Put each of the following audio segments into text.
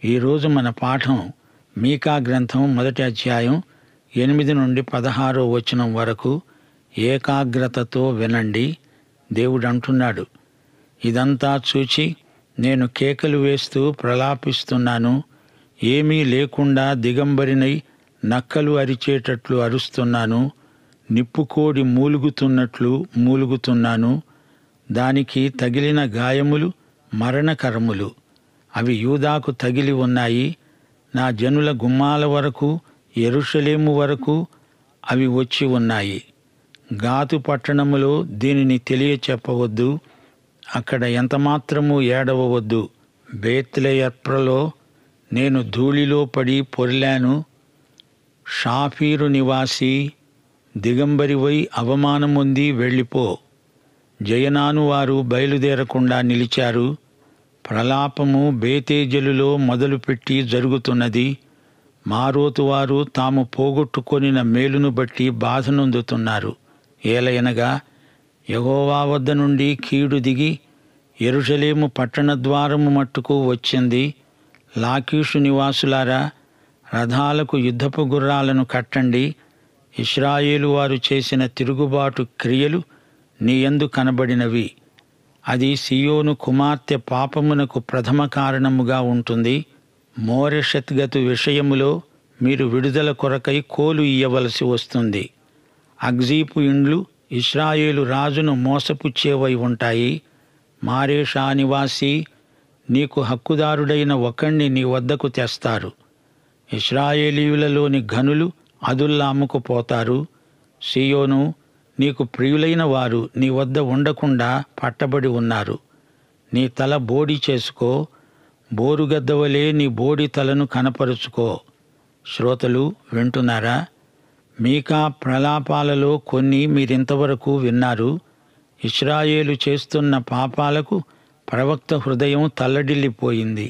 ఈరోజు మన పాఠం మీకా గ్రంథం 1వ అధ్యాయం 8 నుండి 16వ వచనం వరకు. ఏకాగ్రతతో వినండి. దేవుడు అంటున్నాడు, ఇదంతా చూచి నేను కేకలు వేస్తూ ప్రలాపిస్తున్నాను. ఏమీ లేకుండా దిగంబరినై నక్కలు అరిచేటట్లు అరుస్తున్నాను. నిప్పుకోడి మూలుగుతున్నట్లు మూలుగుతున్నాను. దానికి తగిలిన గాయములు మరణకరములు. అవి యూదాకు తగిలి ఉన్నాయి. నా జనుల గుమ్మాల వరకు, యెరూషలేము వరకు అవి వచ్చి ఉన్నాయి. గాతు పట్టణములో దీనిని తెలియచెప్పవద్దు. అక్కడ ఎంతమాత్రమూ ఏడవవద్దు. బేత్లెహేమ్లో నేను ధూళిలో పడి పొర్లాను. షాఫీరు నివాసి, దిగంబరివై అవమానమొంది వెళ్ళిపో. జయనాను వారు బయలుదేరకుండా నిలిచారు. ప్రలాపము బేతేజలులో మొదలుపెట్టి జరుగుతున్నది. మారోతువారు తాము పోగొట్టుకొనిన మేలును బట్టి బాధనొందుతున్నారు. ఏలయనగా యెహోవా వద్ద నుండి కీడు దిగి యెరూషలేము పట్టణ ద్వారము మట్టుకు వచ్చింది. లాకీషు నివాసులారా, రథాలకు యుద్ధపు గుర్రాలను కట్టండి. ఇశ్రాయేలు వారు చేసిన తిరుగుబాటు క్రియలు నీ యందు కనబడినవి. అది సీయోను కుమార్తె పాపమునకు ప్రథమ కారణముగా ఉంటుంది. మోరెషెత్గతు విషయములో మీరు విడుదల కొరకై కోలు ఇయ్యవలసి వస్తుంది. అగ్జీపు ఇండ్లు ఇశ్రాయేలు రాజును మోసపుచ్చేవై ఉంటాయి. మారేషా నివాసి, నీకు హక్కుదారుడైన ఒకణ్ణి నీ వద్దకు తెస్తారు. ఇశ్రాయేలీయులలోని ఘనులు అదుల్లాముకు పోతారు. సీయోను, నీకు ప్రియులైన వారు నీ వద్ద ఉండకుండా పట్టబడి ఉన్నారు. నీ తల బోడి చేసుకో, బోరుగద్దవలే నీ బోడి తలను కనపరుచుకో. శ్రోతలు వింటున్నారా? మీకా ప్రలాపాలలో కొన్ని మీరింతవరకు విన్నారు. ఇశ్రాయేలు చేస్తున్న పాపాలకు ప్రవక్త హృదయం తల్లడిల్లిపోయింది.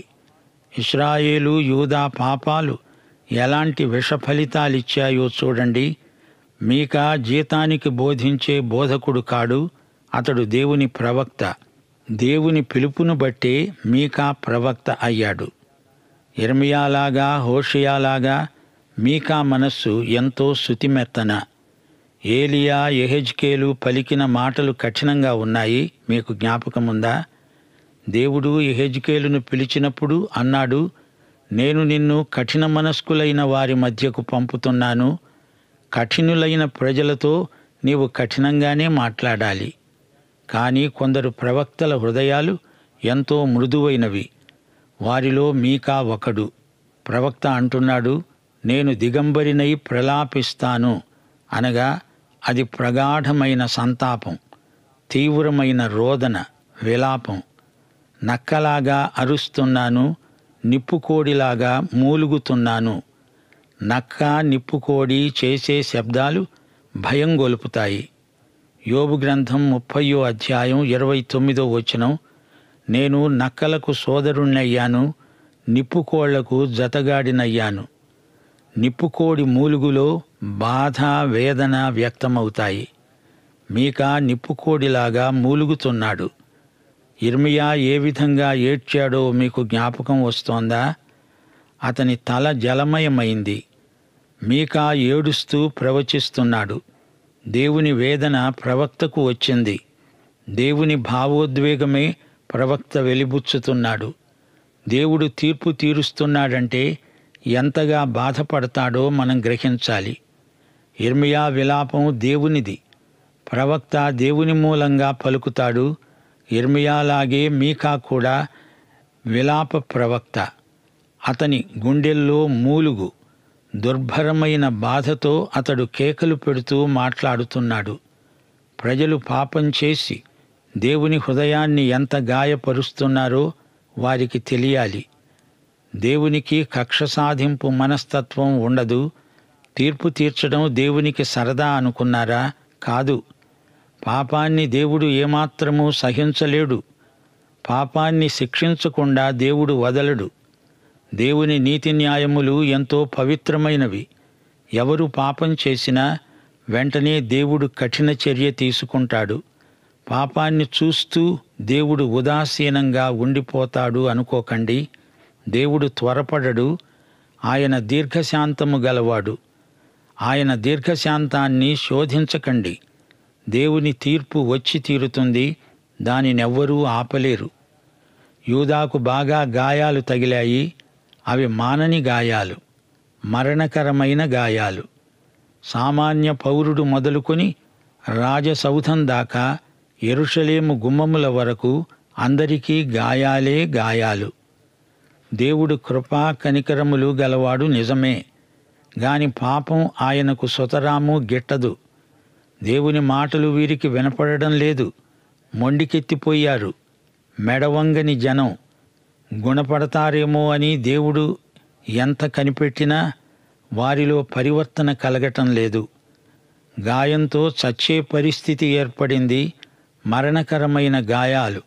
ఇశ్రాయేలు యూదా పాపాలు ఎలాంటి విషఫలితాలిచ్చాయో చూడండి. మీకా జీతానికి బోధించే బోధకుడు కాడు, అతడు దేవుని ప్రవక్త. దేవుని పిలుపును బట్టే మీకా ప్రవక్త అయ్యాడు. యిర్మీయాలాగా, హోషేయలాగా మీకా మనస్సు ఎంతో శుతిమెత్తన. ఏలియా, యెహెజ్కేలు పలికిన మాటలు కఠినంగా ఉన్నాయి. మీకు జ్ఞాపకముందా? దేవుడు యెహెజ్కేలును పిలిచినప్పుడు అన్నాడు, నేను నిన్ను కఠిన మనస్కులైన వారి మధ్యకు పంపుతున్నాను. కఠినులైన ప్రజలతో నీవు కఠినంగానే మాట్లాడాలి. కానీ కొందరు ప్రవక్తల హృదయాలు ఎంతో మృదువైనవి. వారిలో మీకా ఒకడు. ప్రవక్త అంటున్నాడు, నేను దిగంబరినై ప్రలాపిస్తాను అనగా అది ప్రగాఢమైన సంతాపం, తీవ్రమైన రోదన, విలాపం. నక్కలాగా అరుస్తున్నాను, నిప్పుకోడిలాగా మూలుగుతున్నాను. నక్క, నిప్పుకోడి చేసే శబ్దాలు భయం గొలుపుతాయి. యోబు గ్రంథం 30వ అధ్యాయం 29వ వచనం, నేను నక్కలకు సోదరుణ్ణయ్యాను, నిప్పుకోళ్లకు జతగాడినయ్యాను. నిప్పుకోడి మూలుగులో బాధ, వేదన వ్యక్తమవుతాయి. మీకా నిప్పుకోడిలాగా మూలుగుతున్నాడు. యిర్మీయా ఏ విధంగా ఏడ్చాడో మీకు జ్ఞాపకం వస్తోందా? అతని తల జలమయమైంది. మీకా ఏడుస్తూ ప్రవచిస్తున్నాడు. దేవుని వేదన ప్రవక్తకు వచ్చింది. దేవుని భావోద్వేగమే ప్రవక్త వెలిబుచ్చుతున్నాడు. దేవుడు తీర్పు తీరుస్తున్నాడంటే ఎంతగా బాధపడతాడో మనం గ్రహించాలి. యిర్మీయా విలాపం దేవునిది. ప్రవక్త దేవుని మూలంగా పలుకుతాడు. యిర్మీయాలాగే మీకా కూడా విలాప ప్రవక్త. అతని గుండెల్లో మూలుగు, దుర్భరమైన బాధతో అతడు కేకలు పెడుతూ మాట్లాడుతున్నాడు. ప్రజలు పాపం చేసి దేవుని హృదయాన్ని ఎంత గాయపరుస్తున్నారో వారికి తెలియాలి. దేవునికి కక్ష సాధింపు మనస్తత్వం ఉండదు. తీర్పు తీర్చడం దేవునికి సరదా అనుకున్నారా? కాదు. పాపాన్ని దేవుడు ఏమాత్రమూ సహించలేడు. పాపాన్ని శిక్షించకుండా దేవుడు వదలడు. దేవుని నీతి న్యాయములు ఎంతో పవిత్రమైనవి. ఎవరు పాపం చేసినా వెంటనే దేవుడు కఠిన చర్య తీసుకుంటాడు. పాపాన్ని చూస్తూ దేవుడు ఉదాసీనంగా ఉండిపోతాడు అనుకోకండి. దేవుడు త్వరపడడు, ఆయన దీర్ఘశాంతము గలవాడు. ఆయన దీర్ఘశాంతాన్ని శోధించకండి. దేవుని తీర్పు వచ్చి తీరుతుంది, దానినెవ్వరూ ఆపలేరు. యూదాకు బాగా గాయాలు తగిలాయి. అవి మానని గాయాలు, మరణకరమైన గాయాలు. సామాన్య పౌరుడు మొదలుకొని రాజసౌధం దాకా, యెరూషలేము గుమ్మముల వరకు అందరికీ గాయాలే గాయాలు. దేవుడు కృపా కనికరములు గలవాడు నిజమే, గాని పాపం ఆయనకు సుతరాము గిట్టదు. దేవుని మాటలు వీరికి వినపడడం లేదు. మొండికెత్తిపోయారు. మెడవంగని జనం. గుణపడతారేమో అని దేవుడు ఎంత కనిపెట్టినా వారిలో పరివర్తన కలగటం లేదు. గాయంతో చచ్చే పరిస్థితి ఏర్పడింది, మరణకరమైన గాయాలు.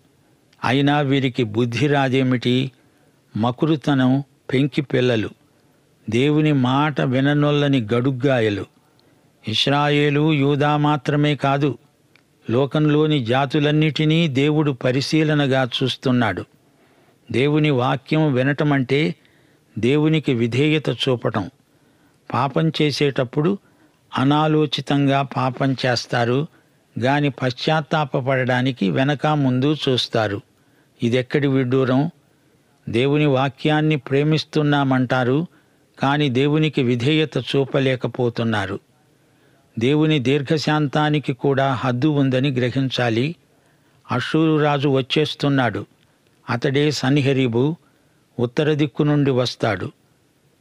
అయినా వీరికి బుద్ధి రాదేమిటి? మకురుతనం, పెంకి పిల్లలు, దేవుని మాట విననొల్లని గడుగ్గాయలు. ఇశ్రాయేలు, యూదా మాత్రమే కాదు, లోకంలోని జాతులన్నిటినీ దేవుడు పరిశీలనగా చూస్తున్నాడు. దేవుని వాక్యం వినటమంటే దేవునికి విధేయత చూపటం. పాపం చేసేటప్పుడు అనాలోచితంగా పాపం చేస్తారు, గాని పశ్చాత్తాపపడడానికి వెనక ముందు చూస్తారు. ఇదెక్కడి విడ్డూరం? దేవుని వాక్యాన్ని ప్రేమిస్తున్నామంటారు, కాని దేవునికి విధేయత చూపలేకపోతున్నారు. దేవుని దీర్ఘశాంతానికి కూడా హద్దు ఉందని గ్రహించాలి. అష్షూరు రాజు వచ్చేస్తున్నాడు. అతడే సన్హెరీబు, ఉత్తర దిక్కు నుండి వస్తాడు.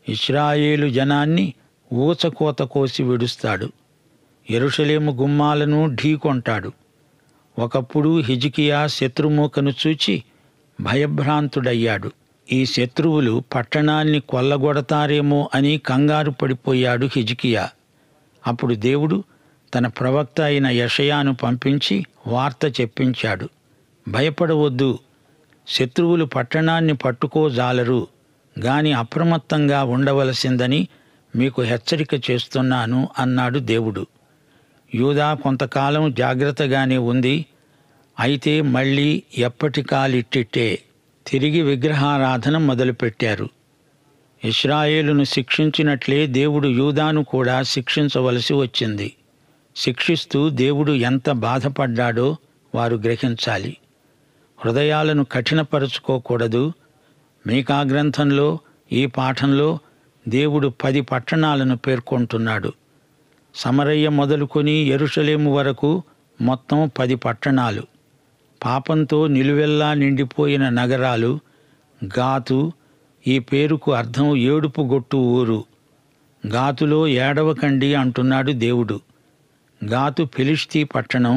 ఇశ్రాయేలు జనాన్ని ఊచకోత కోసి విడుస్తాడు. యెరూషలేము గుమ్మాలను ఢీకొంటాడు. ఒకప్పుడు హిజ్కియా శత్రుమూకను చూచి భయభ్రాంతుడయ్యాడు. ఈ శత్రువులు పట్టణాన్ని కొల్లగొడతారేమో అని కంగారు పడిపోయాడు హిజ్కియా. అప్పుడు దేవుడు తన ప్రవక్త అయిన యెషయాను పంపించి వార్త చెప్పించాడు. భయపడవద్దు, శత్రువులు పట్టణాన్ని పట్టుకోజాలరు, గాని అప్రమత్తంగా ఉండవలసిందని మీకు హెచ్చరిక చేస్తున్నాను అన్నాడు దేవుడు. యూదా కొంతకాలం జాగ్రత్తగానే ఉంది. అయితే మళ్ళీ ఎప్పటికాలిట్టిట్టే తిరిగి విగ్రహారాధన మొదలుపెట్టారు. ఇశ్రాయేలును శిక్షించినట్లే దేవుడు యూదాను కూడా శిక్షించవలసి వచ్చింది. శిక్షిస్తూ దేవుడు ఎంత బాధపడ్డాడో వారు గ్రహించాలి. హృదయాలను కఠినపరుచుకోకూడదు. మీకా గ్రంథంలో ఈ పాఠంలో దేవుడు 10 పట్టణాలను పేర్కొంటున్నాడు. సమరయ్య మొదలుకొని యెరూషలేము వరకు మొత్తం 10 పట్టణాలు. పాపంతో నిలువెల్లా నిండిపోయిన నగరాలు. గాతు, ఈ పేరుకు అర్థం ఏడుపు గొట్టు ఊరు. గాతులో ఏడవకండి అంటున్నాడు దేవుడు. గాతు ఫిలిష్తీ పట్టణం.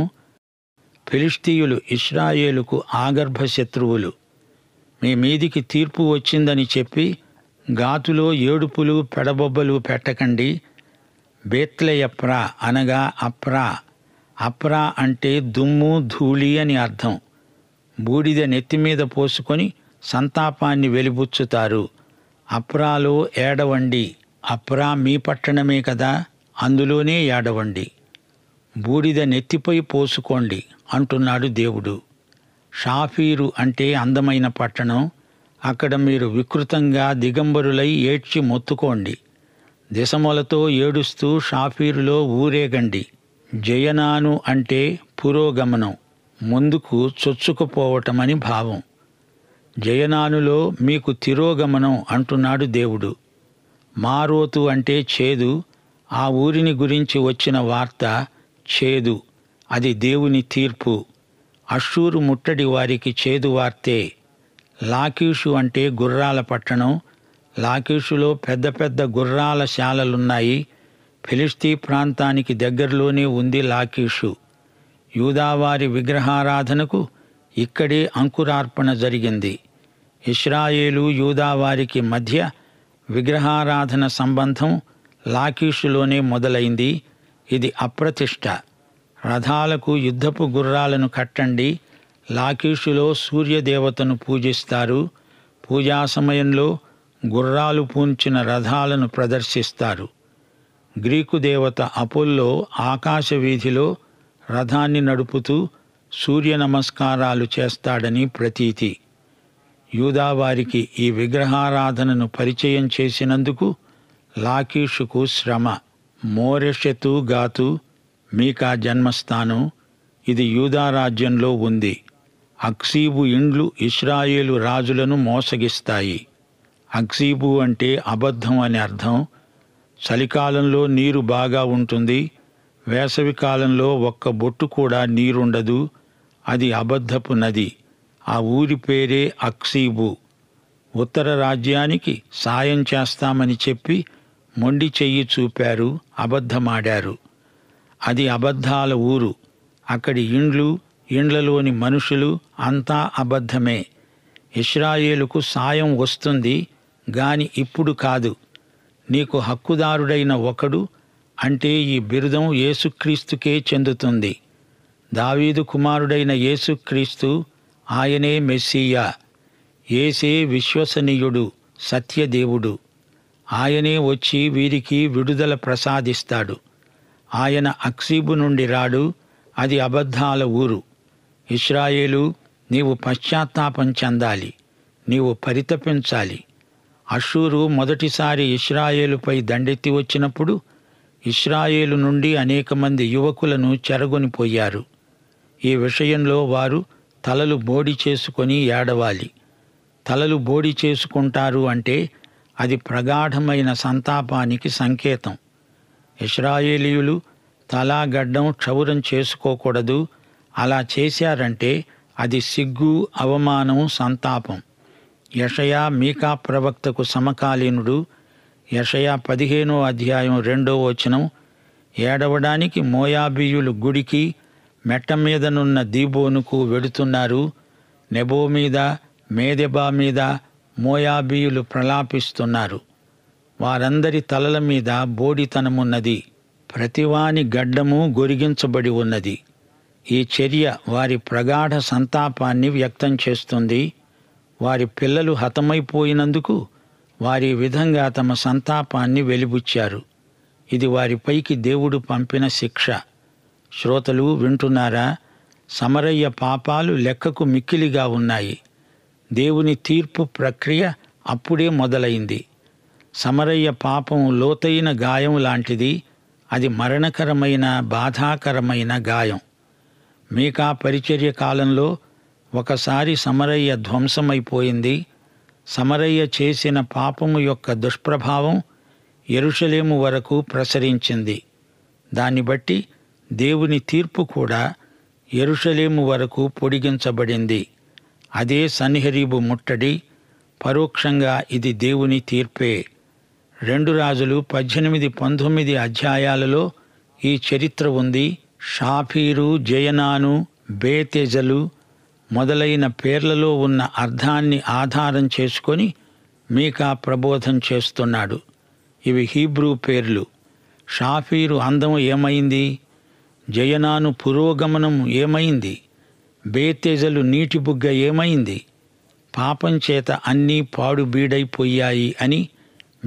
ఫిలిష్తీయులు ఇశ్రాయేలుకు ఆగర్భ శత్రువులు. మీ మీదికి తీర్పు వచ్చిందని చెప్పి గాతులో ఏడుపులు పెడబొబ్బలు పెట్టకండి. బేత్లెయప్రా అనగా అప్రా. అప్రా అంటే దుమ్ము, ధూళి అని అర్థం. బూడిద నెత్తిమీద పోసుకొని సంతాపాన్ని వెలిబుచ్చుతారు. అప్రాలో ఏడవండి. అప్రా మీ పట్టణమే కదా, అందులోనే ఏడవండి. బూడిద నెత్తిపై పోసుకోండి అంటున్నాడు దేవుడు. షాఫీరు అంటే అందమైన పట్టణం. అక్కడ మీరు వికృతంగా దిగంబరులై ఏడ్చి మొత్తుకోండి. దిశమొలతో ఏడుస్తూ షాఫీరులో ఊరేగండి. జయనాను అంటే పురోగమనం, ముందుకు చొచ్చుకుపోవటమని భావం. జయనానులో మీకు తిరోగమనం అంటున్నాడు దేవుడు. మారోతు అంటే చేదు. ఆ ఊరిని గురించి వచ్చిన వార్త చేదు. అది దేవుని తీర్పు. అష్షూరు ముట్టడి వారికి చేదు వార్తే. లాకీషు అంటే గుర్రాల పట్టణం. లాకీషులో పెద్ద పెద్ద గుర్రాల శాలలున్నాయి. ఫిలిష్తీ ప్రాంతానికి దగ్గరలోనే ఉంది లాకీషు. యూదావారి విగ్రహారాధనకు ఇక్కడే అంకురార్పణ జరిగింది. ఇశ్రాయేలు యూదావారికి మధ్య విగ్రహారాధన సంబంధం లాకీషులోనే మొదలైంది. ఇది అప్రతిష్ట. రథాలకు యుద్ధపు గుర్రాలను కట్టండి. లాకీషులో సూర్యదేవతను పూజిస్తారు. పూజా సమయంలో గుర్రాలు పూంచిన రథాలను ప్రదర్శిస్తారు. గ్రీకు దేవత అపోల్లో ఆకాశ వీధిలో రథాన్ని నడుపుతూ సూర్య నమస్కారాలు చేస్తాడని ప్రతీతి. యూదావారికి ఈ విగ్రహారాధనను పరిచయం చేసినందుకు లాకీషుకు శ్రమ. మోరెషెతు గాతు మీకా జన్మస్థానం. ఇది యూదా రాజ్యంలో ఉంది. అక్సీబు ఇండ్లు ఇశ్రాయేలు రాజులను మోసగిస్తాయి. అక్సీబు అంటే అబద్ధం అని అర్థం. చలికాలంలో నీరు బాగా ఉంటుంది, వేసవికాలంలో ఒక్క బొట్టు కూడా నీరుండదు. అది అబద్ధపు నది. ఆ ఊరి పేరే అక్సీబు. ఉత్తర రాజ్యానికి సాయం చేస్తామని చెప్పి మొండి చెయ్యి చూపారు, అబద్ధమాడారు. అది అబద్ధాల ఊరు. అక్కడి ఇండ్లు, ఇండ్లలోని మనుషులు అంతా అబద్ధమే. ఇశ్రాయేలుకు సాయం వస్తుంది గాని ఇప్పుడు కాదు. నీకు హక్కుదారుడైన ఒకడు, అంటే ఈ బిరుదం యేసుక్రీస్తుకే చెందుతుంది. దావీదు కుమారుడైన యేసుక్రీస్తు, ఆయనే మెస్సీయా. యేసే విశ్వసనీయుడు, సత్యదేవుడు. ఆయనే వచ్చి వీరికి విడుదల ప్రసాదిస్తాడు. ఆయన అక్సీబు నుండి రాడు, అది అబద్ధాల ఊరు. ఇశ్రాయేలు, నీవు పశ్చాత్తాపం చెందాలి, నీవు పరితపించాలి. అష్షూరు మొదటిసారి ఇశ్రాయేలుపై దండెత్తి వచ్చినప్పుడు ఇశ్రాయేలు నుండి అనేక మంది యువకులను చెరగొనిపోయారు. ఈ విషయంలో వారు తలలు బోడి చేసుకొని ఏడవాలి. తలలు బోడి చేసుకుంటారు అంటే అది ప్రగాఢమైన సంతాపానికి సంకేతం. ఇశ్రాయేలీయులు తలాగడ్డం క్షౌరం చేసుకోకూడదు. అలా చేశారంటే అది సిగ్గు, అవమానం, సంతాపం. యెషయా మీకా ప్రవక్తకు సమకాలీనుడు. యెషయా 15వ అధ్యాయం 2వ వచనం. ఏడవడానికి మోయాబీయులు గుడికి, మెట్ట మీదనున్న దీబోనుకు వెడుతున్నారు. నెబో మీద, మేదెబా మీద మోయాబీయులు ప్రలాపిస్తున్నారు. వారందరి తలల మీద బోడితనమున్నది. ప్రతివాని గడ్డము గొరిగించబడి ఉన్నది. ఈ చర్య వారి ప్రగాఢ సంతాపాన్ని వ్యక్తం చేస్తుంది. వారి పిల్లలు హతమైపోయినందుకు వారి విధంగా తమ సంతాపాన్ని వెలిబుచ్చారు. ఇది వారిపైకి దేవుడు పంపిన శిక్ష. శ్రోతలు వింటున్నారా? సమరయ్య పాపాలు లెక్కకు మిక్కిలిగా ఉన్నాయి. దేవుని తీర్పు ప్రక్రియ అప్పుడే మొదలైంది. సమరయ్య పాపం లోతైన గాయం లాంటిది. అది మరణకరమైన, బాధాకరమైన గాయం. మీకా పరిచర్య కాలంలో ఒకసారి సమరయ్య ధ్వంసమైపోయింది. సమరయ్య చేసిన పాపము యొక్క దుష్ప్రభావం యెరూషలేము వరకు ప్రసరించింది. దాన్ని బట్టి దేవుని తీర్పు కూడా యెరూషలేము వరకు పొడిగించబడింది. అదే సన్హెరీబు ముట్టడి. పరోక్షంగా ఇది దేవుని తీర్పే. 2 రాజులు 18-19 అధ్యాయాలలో ఈ చరిత్ర ఉంది. షాఫీరు, జయనాను, బేతెజలు మొదలైన పేర్లలో ఉన్న అర్థాన్ని ఆధారం చేసుకొని మీకా ప్రబోధం చేస్తున్నాడు. ఇవి హీబ్రూ పేర్లు. షాఫీరు అందం ఏమైంది? జయనాను పురోగమనం ఏమైంది? బేతెజలు నీటి బుగ్గ ఏమైంది? పాపం చేత అన్నీ పాడుబీడైపోయాయి అని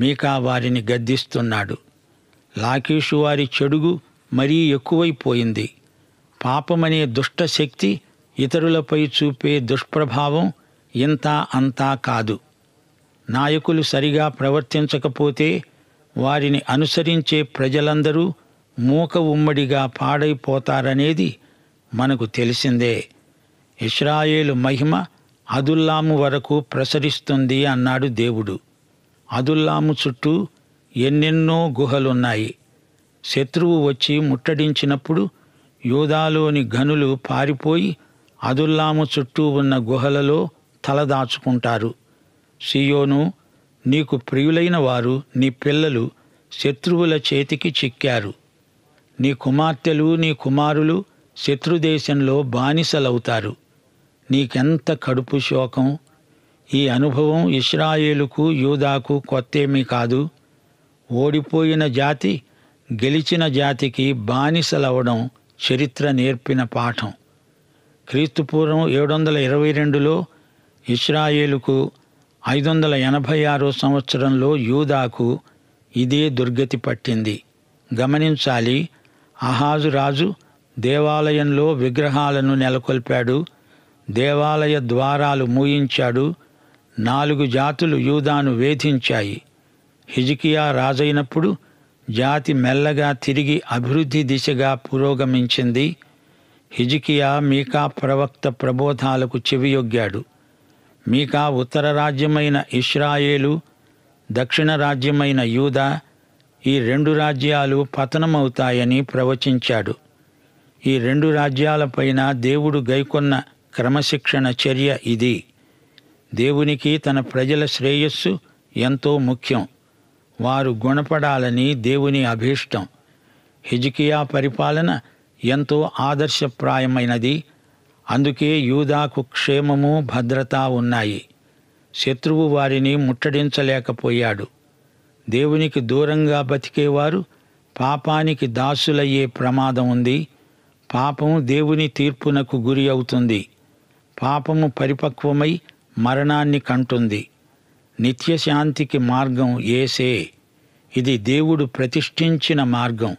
మీకా వారిని గద్దిస్తున్నాడు. లాకీషు వారి చెడుగు మరీ ఎక్కువైపోయింది. పాపమనే దుష్టశక్తి ఇతరులపై చూపే దుష్ప్రభావం ఇంతా అంతా కాదు. నాయకులు సరిగా ప్రవర్తించకపోతే వారిని అనుసరించే ప్రజలందరూ మూక ఉమ్మడిగా పాడైపోతారనేది మనకు తెలిసిందే. ఇశ్రాయేలు మహిమ అదుల్లాము వరకు ప్రసరిస్తుంది అన్నాడు దేవుడు. అదుల్లాము చుట్టూ ఎన్నెన్నో గుహలున్నాయి. శత్రువు వచ్చి ముట్టడించినప్పుడు యూదాలోని ఘనులు పారిపోయి అదుల్లాము చుట్టూ ఉన్న గుహలలో తలదాచుకుంటారు. సియోను, నీకు ప్రియులైన వారు, నీ పిల్లలు శత్రువుల చేతికి చిక్కారు. నీ కుమార్తెలు, నీ కుమారులు శత్రుదేశంలో బానిసలవుతారు. నీకెంత కడుపు శోకం! ఈ అనుభవం ఇశ్రాయేలుకు, యూదాకు కొత్తేమీ కాదు. ఓడిపోయిన జాతి గెలిచిన జాతికి బానిసలవడం చరిత్ర నేర్పిన పాఠం. క్రీస్తుపూర్వం 722లో ఇశ్రాయేలుకు, 586 సంవత్సరంలో యూదాకు ఇదే దుర్గతి పట్టింది. గమనించాలి, అహాజు రాజు దేవాలయంలో విగ్రహాలను నెలకొల్పాడు. దేవాలయ ద్వారాలు మూయించాడు. 4 జాతులు యూదాను వేధించాయి. హిజ్కియా రాజైనప్పుడు జాతి మెల్లగా తిరిగి అభివృద్ధి దిశగా పురోగమించింది. హిజ్కియా మీకా ప్రవక్త ప్రబోధాలకు చెవియొగ్గాడు. మీకా ఉత్తర రాజ్యమైన ఇశ్రాయేలు, దక్షిణ రాజ్యమైన యూదా, ఈ 2 రాజ్యాలు పతనమవుతాయని ప్రవచించాడు. ఈ 2 రాజ్యాలపైన దేవుడు గైకొన్న క్రమశిక్షణ చర్య ఇది. దేవునికి తన ప్రజల శ్రేయస్సు ఎంతో ముఖ్యం. వారు గుణపడాలని దేవుని అభీష్టం. హిజ్కియా పరిపాలన ఎంతో ఆదర్శప్రాయమైనది. అందుకే యూదాకు క్షేమము, భద్రత ఉన్నాయి. శత్రువు వారిని ముట్టడించలేకపోయాడు. దేవునికి దూరంగా బతికేవారు పాపానికి దాసులయ్యే ప్రమాదం ఉంది. పాపం దేవుని తీర్పునకు గురి అవుతుంది. పాపము పరిపక్వమై మరణాన్ని కంటుంది. నిత్యశాంతికి మార్గం యేసే. ఇది దేవుడు ప్రతిష్ఠించిన మార్గం.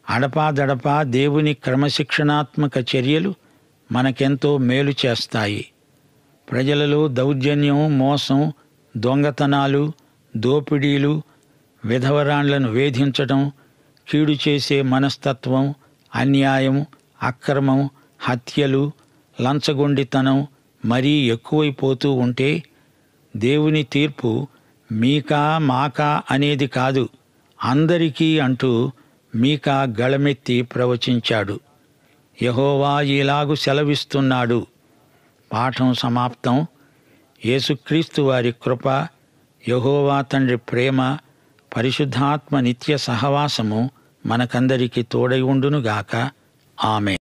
అడపాదడపా దేవుని క్రమశిక్షణాత్మక చర్యలు మనకెంతో మేలు చేస్తాయి. ప్రజలలో దౌర్జన్యం, మోసం, దొంగతనాలు, దోపిడీలు, విధవరాండ్లను వేధించటం, కీడు చేసే మనస్తత్వం, అన్యాయం, అక్రమం, హత్యలు, లంచగొండితనం మరీ ఎక్కువైపోతూ ఉంటే దేవుని తీర్పు మీకా మాకా అనేది కాదు, అందరికీ అంటూ మీకా గళమెత్తి ప్రవచించాడు. యెహోవా ఇలాగు సెలవిస్తున్నాడు. పాఠం సమాప్తం. యేసుక్రీస్తు వారి కృప, యెహోవా తండ్రి ప్రేమ, పరిశుద్ధాత్మ నిత్య సహవాసము మనకందరికీ తోడై ఉండునుగాక. ఆమేన్.